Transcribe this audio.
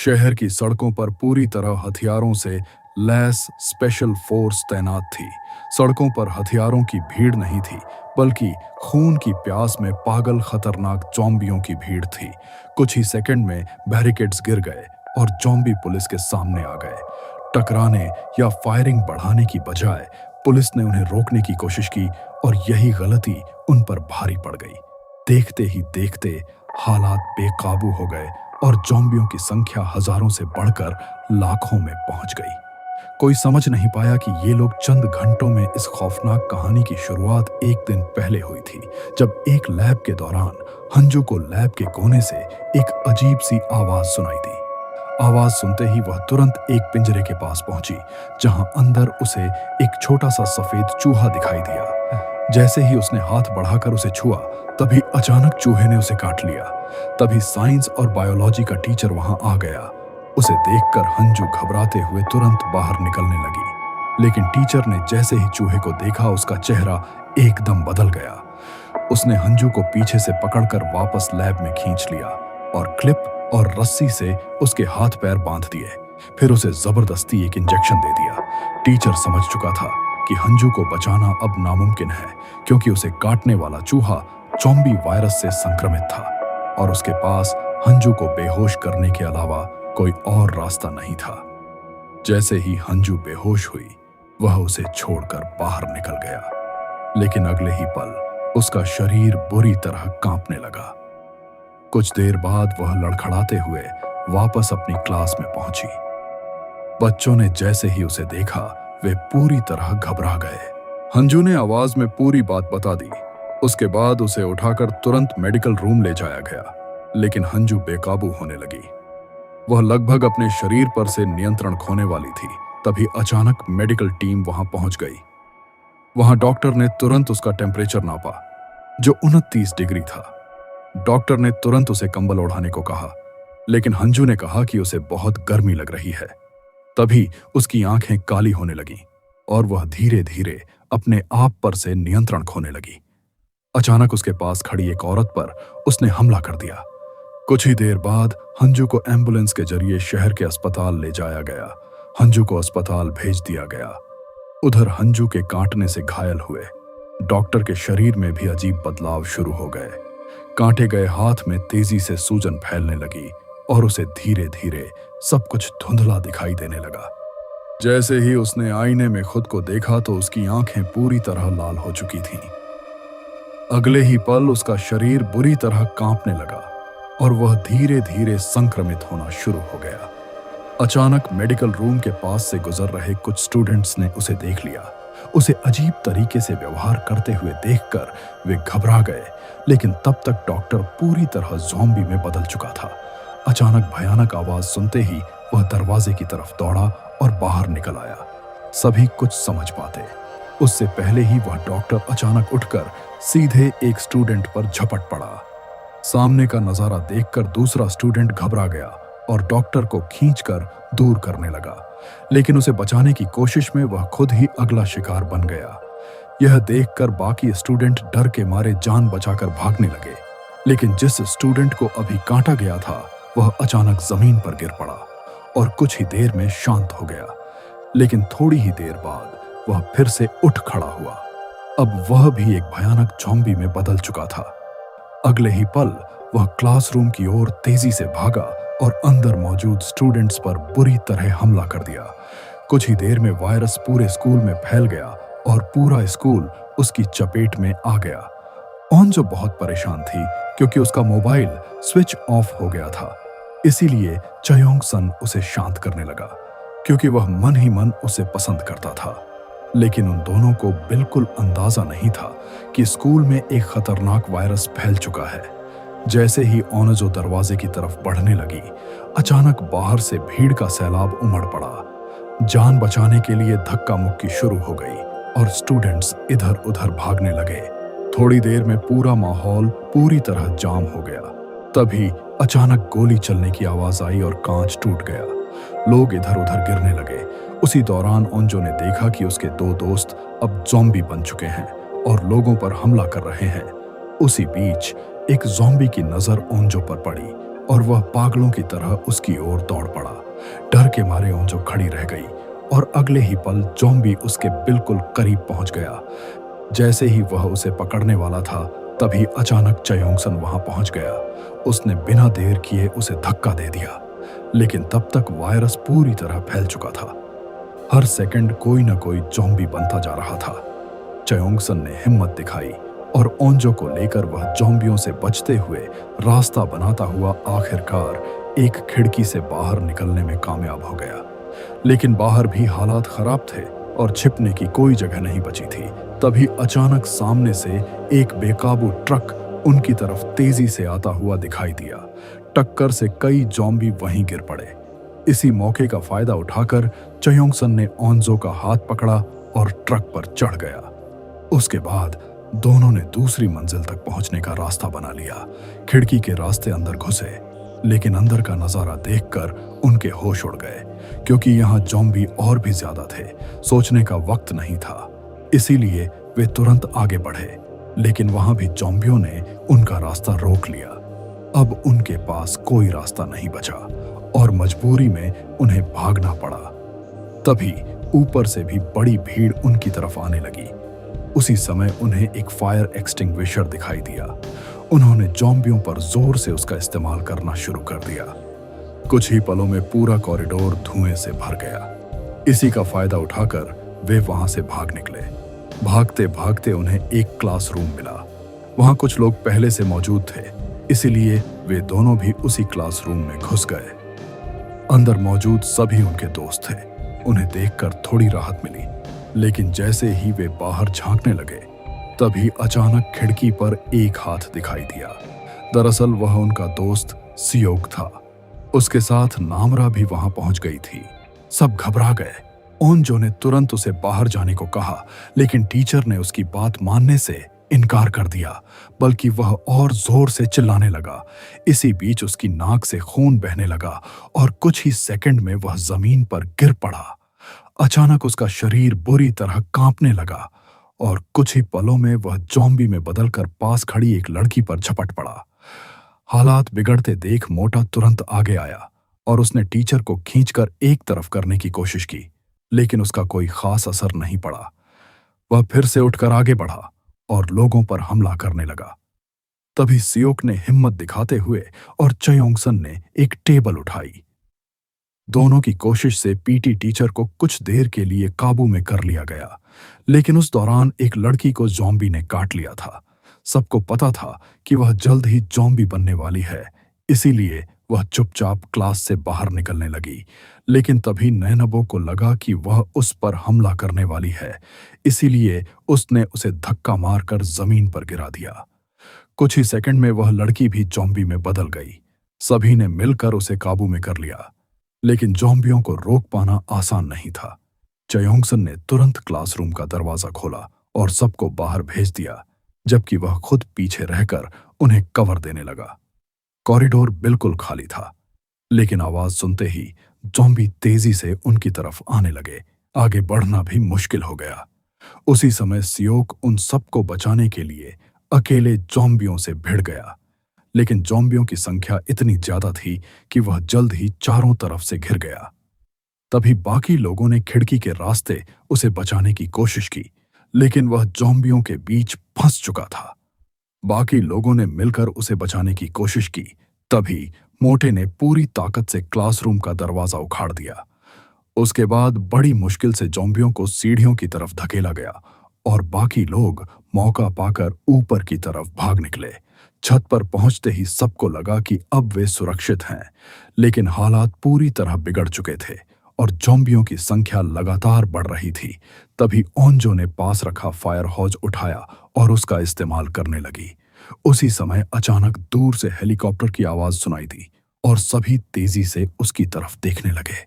शहर की सड़कों पर पूरी तरह हथियारों से लैस स्पेशल फोर्स तैनात थी। सड़कों पर हथियारों की भीड़ नहीं थी, बल्कि खून की प्यास में पागल खतरनाक ज़ॉम्बियों की भीड़ थी। कुछ ही सेकंड में बैरिकेड्स गिर गए और ज़ॉम्बी पुलिस के सामने आ गए। टकराने या फायरिंग बढ़ाने की बजाय पुलिस ने उन्हें रोकने की कोशिश की और यही गलती उन पर भारी पड़ गई। देखते ही देखते हालात बेकाबू हो गए और ज़ॉम्बियों की संख्या हजारों से बढ़कर लाखों में पहुंच गई। कोई समझ नहीं पाया कि ये लोग चंद घंटों में इस खौफनाक कहानी की शुरुआत एक दिन पहले हुई थी, जब एक लैब के दौरान हंजू को लैब के कोने से एक अजीब सी आवाज सुनाई दी। आवाज सुनते ही वह तुरंत एक पिंजरे के पास पहुंची, जहां अंदर उसे एक छोटा सा सफेद चूहा दिखाई दिया। जैसे ही उसने हाथ बढ़ाकर उसे छुआ, तभी अचानक चूहे ने उसे काट लिया। तभी साइंस और बायोलॉजी का टीचर वहां आ गया। उसे देखकर हंजू घबराते हुए तुरंत बाहर निकलने लगी, लेकिन टीचर ने जैसे ही चूहे को देखा, उसका चेहरा एकदम बदल गया। उसने हंजू को पीछे से पकड़कर वापस लैब में खींच लिया और क्लिप और रस्सी से उसके हाथ पैर बांध दिए। फिर उसे जबरदस्ती एक इंजेक्शन दे दिया। टीचर समझ चुका था कि हंजू को बचाना अब नामुमकिन है, क्योंकि उसे काटने वाला चूहा ज़ॉम्बी वायरस से संक्रमित था और उसके पास हंजू को बेहोश करने के अलावा कोई और रास्ता नहीं था। जैसे ही हंजू बेहोश हुई, वह उसे छोड़कर बाहर निकल गया, लेकिन अगले ही पल उसका शरीर बुरी तरह कांपने लगा। कुछ देर बाद वह लड़खड़ाते हुए वापस अपनी क्लास में पहुंची। बच्चों ने जैसे ही उसे देखा, वे पूरी तरह घबरा गए। हंजू ने आवाज में पूरी बात बता दी। उसके बाद उसे उठाकर तुरंत मेडिकल रूम ले जाया गया, लेकिन हंजू बेकाबू होने लगी। वह लगभग अपने शरीर पर से नियंत्रण खोने वाली थी। तभी अचानक मेडिकल टीम वहां पहुंच गई। वहां डॉक्टर ने तुरंत उसका टेम्परेचर नापा, जो 29 डिग्री था। डॉक्टर ने तुरंत उसे कंबल ओढ़ाने को कहा, लेकिन हंजू ने कहा कि उसे बहुत गर्मी लग रही है। तभी उसकी आंखें काली होने लगीं और वह धीरे धीरे अपने आप पर से नियंत्रण खोने लगी। अचानक उसके पास खड़ी एक औरत पर उसने हमला कर दिया। कुछ ही देर बाद हंजू को एम्बुलेंस के जरिए शहर के अस्पताल ले जाया गया। हंजू को अस्पताल भेज दिया गया। उधर हंजू के काटने से घायल हुए डॉक्टर के शरीर में भी अजीब बदलाव शुरू हो गए। काटे गए हाथ में तेजी से सूजन फैलने लगी और उसे धीरे धीरे सब कुछ धुंधला दिखाई देने लगा। जैसे ही उसने आईने में खुद को देखा, तो उसकी आंखें पूरी तरह लाल हो चुकी थीं। अगले ही पल उसका शरीर बुरी तरह कांपने लगा और वह धीरे धीरे संक्रमित होना शुरू हो गया। अचानक मेडिकल रूम के पास से गुजर रहे कुछ स्टूडेंट्स ने उसे देख लिया। उसे अजीब तरीके से व्यवहार करते हुए देखकर वे घबरा गए, लेकिन तब तक डॉक्टर पूरी तरह ज़ॉम्बी में बदल चुका था। अचानक भयानक आवाज सुनते ही वह दरवाजे की तरफ दौड़ा और बाहर निकल आया। सभी कुछ समझ पाते, उससे पहले ही वह डॉक्टर अचानक उठकर सीधे एक स्टूडेंट पर झपट पड़ा। सामने का नजारा देखकर दूसरा स्टूडेंट घबरा गया और डॉक्टर को खींचकर दूर करने लगा, लेकिन उसे बचाने की कोशिश में वह खुद ही अगला शिकार बन गया। यह देखकर बाकी स्टूडेंट डर के मारे जान बचाकर भागने लगे, लेकिन जिस स्टूडेंट को अभी काटा गया था, वह अचानक जमीन पर गिर पड़ा और कुछ ही देर में शांत हो गया। लेकिन थोड़ी ही देर बाद वह फिर से उठ खड़ा हुआ। अब वह भी एक भयानक ज़ॉम्बी में बदल चुका था। अगले ही पल वह क्लासरूम की ओर तेजी से भागा और अंदर मौजूद स्टूडेंट्स पर बुरी तरह हमला कर दिया। कुछ ही देर में वायरस पूरे स्कूल में फैल गया और पूरा स्कूल उसकी चपेट में आ गया। ओंजो बहुत परेशान थी, क्योंकि उसका मोबाइल स्विच ऑफ हो गया था। इसीलिए चयोंग सन उसे शांत करने लगा, क्योंकि वह मन ही मन उसे पसंद करता था। लेकिन उन दोनों को बिल्कुल अंदाजा नहीं था कि स्कूल में एक खतरनाक वायरस फैल चुका है। जैसे ही ओनजो दरवाजे की तरफ बढ़ने लगी, अचानक बाहर से भीड़ का सैलाब उमड़ पड़ा। जान बचाने के लिए धक्का मुक्की शुरू हो गई और स्टूडेंट्स इधर उधर भागने लगे। थोड़ी देर में पूरा माहौल पूरी तरह जाम हो गया। तभी अचानक गोली चलने की आवाज आई और कांच टूट गया। लोग इधर उधर गिरने लगे। उसी दौरान ओंजो ने देखा कि उसके दो दोस्त अब ज़ॉम्बी बन चुके हैं और लोगों पर हमला कर रहे हैं। उसी बीच एक ज़ॉम्बी की नजर ओंजो पर पड़ी और वह पागलों की तरह उसकी ओर दौड़ पड़ा। डर के मारे ओंजो खड़ी रह गई और अगले ही पल ज़ॉम्बी उसके बिल्कुल करीब पहुंच गया। जैसे ही वह उसे पकड़ने वाला था, तभी अचानक चयोंगसन वहां पहुंच गया। उसने बिना देर किए उसे धक्का दे दिया, लेकिन तब तक वायरस पूरी तरह फैल चुका था। हर सेकंड कोई न कोई ज़ॉम्बी बनता जा रहा था। चयोंगसन ने हिम्मत दिखाई और ओंजो को लेकर वह ज़ॉम्बियों से बचते हुए रास्ता बनाता हुआ आखिरकार एक खिड़की से बाहर निकलने में कामयाब हो गया। लेकिन बाहर भी हालात खराब थे और छिपने की कोई जगह नहीं बची थी। तभी अचानक सामने से एक बेकाबू ट्रक उनकी तरफ तेजी से आता हुआ दिखाई दिया। टक्कर से कई ज़ॉम्बी वहीं गिर पड़े। इसी मौके का फायदा उठाकर चयोंगसन ने ओंजो का हाथ पकड़ा और ट्रक पर चढ़ गया। उसके बाद दोनों ने दूसरी मंजिल तक पहुंचने का रास्ता बना लिया। खिड़की के रास्ते अंदर घुसे, लेकिन अंदर का नजारा देखकर उनके होश उड़ गए, क्योंकि यहाँ ज़ॉम्बी और भी ज्यादा थे। सोचने का वक्त नहीं था, इसीलिए वे तुरंत आगे बढ़े, लेकिन वहां भी ज़ॉम्बियों ने उनका रास्ता रोक लिया। अब उनके पास कोई रास्ता नहीं बचा और मजबूरी में उन्हें भागना पड़ा। तभी ऊपर से भी बड़ी भीड़ उनकी तरफ आने लगी। उसी समय उन्हें एक फायर एक्सटिंग्विशर दिखाई दिया। उन्होंने ज़ॉम्बियों पर जोर से उसका इस्तेमाल करना शुरू कर दिया। कुछ ही पलों में पूरा कॉरिडोर धुएं से भर गया। इसी का फायदा उठाकर वे वहां से भाग निकले। भागते भागते उन्हें एक क्लासरूम मिला। वहां कुछ लोग पहले से मौजूद थे, इसीलिए वे दोनों भी उसी क्लासरूम में घुस गए। अंदर मौजूद सभी उनके दोस्त थे। उन्हें देखकर थोड़ी राहत मिली, लेकिन जैसे ही वे बाहर झांकने लगे, तभी अचानक खिड़की पर एक हाथ दिखाई दिया। दरअसल वह उनका दोस्त सियोक था। उसके साथ नामरा भी वहां पहुंच गई थी। सब घबरा गए। ओंजो ने तुरंत उसे बाहर जाने को कहा, लेकिन टीचर ने उसकी बात मानने से इनकार कर दिया, बल्कि वह और जोर से चिल्लाने लगा। इसी बीच उसकी नाक से खून बहने लगा और कुछ ही सेकंड में वह जमीन पर गिर पड़ा। अचानक उसका शरीर बुरी तरह कांपने लगा और कुछ ही पलों में वह ज़ॉम्बी में बदलकर पास खड़ी एक लड़की पर झपट पड़ा। हालात बिगड़ते देख मोटा तुरंत आगे आया और उसने टीचर को खींचकर एक तरफ करने की कोशिश की, लेकिन उसका कोई खास असर नहीं पड़ा। वह फिर से उठकर आगे बढ़ा और लोगों पर हमला करने लगा। तभी सियोक ने हिम्मत दिखाते हुए और चयोंगसन ने एक टेबल उठाई। दोनों की कोशिश से पीटी टीचर को कुछ देर के लिए काबू में कर लिया गया, लेकिन उस दौरान एक लड़की को ज़ॉम्बी ने काट लिया था। सबको पता था कि वह जल्द ही ज़ॉम्बी बनने वाली है, इसीलिए वह चुपचाप क्लास से बाहर निकलने लगी। लेकिन तभी नैनबो को लगा कि वह उस पर हमला करने वाली है, इसीलिए उसने उसे धक्का मारकर जमीन पर गिरा दिया। कुछ ही सेकंड में वह लड़की भी ज़ॉम्बी में बदल गई। सभी ने मिलकर उसे काबू में कर लिया, लेकिन ज़ॉम्बियों को रोक पाना आसान नहीं था। चयोंगसन ने तुरंत क्लासरूम का दरवाजा खोला और सबको बाहर भेज दिया, जबकि वह खुद पीछे रहकर उन्हें कवर देने लगा। कॉरिडोर बिल्कुल खाली था, लेकिन आवाज सुनते ही ज़ॉम्बी तेजी से उनकी तरफ आने लगे। आगे बढ़ना भी मुश्किल हो गया। उसी समय सियोक उन सबको बचाने के लिए अकेले ज़ॉम्बियों से भिड़ गया, लेकिन ज़ॉम्बियों की संख्या इतनी ज्यादा थी कि वह जल्द ही चारों तरफ से घिर गया। तभी बाकी लोगों ने खिड़की के रास्ते उसे बचाने की कोशिश की, लेकिन वह ज़ॉम्बियों के बीच फंस चुका था। बाकी लोगों ने मिलकर उसे बचाने की कोशिश की। तभी मोटे ने पूरी ताकत से क्लासरूम का दरवाजा उखाड़ दिया। उसके बाद बड़ी मुश्किल से ज़ॉम्बियों को सीढ़ियों की तरफ धकेला गया और बाकी लोग मौका पाकर ऊपर की तरफ भाग निकले। छत पर पहुंचते ही सबको लगा कि अब वे सुरक्षित हैं, लेकिन हालात पूरी तरह बिगड़ चुके थे और ज़ॉम्बियों की संख्या लगातार बढ़ रही थी। तभी ओंजो ने पास रखा फायर हॉज उठाया और उसका इस्तेमाल करने लगी। उसी समय अचानक दूर से हेलीकॉप्टर की आवाज सुनाई दी और सभी तेजी से उसकी तरफ देखने लगे।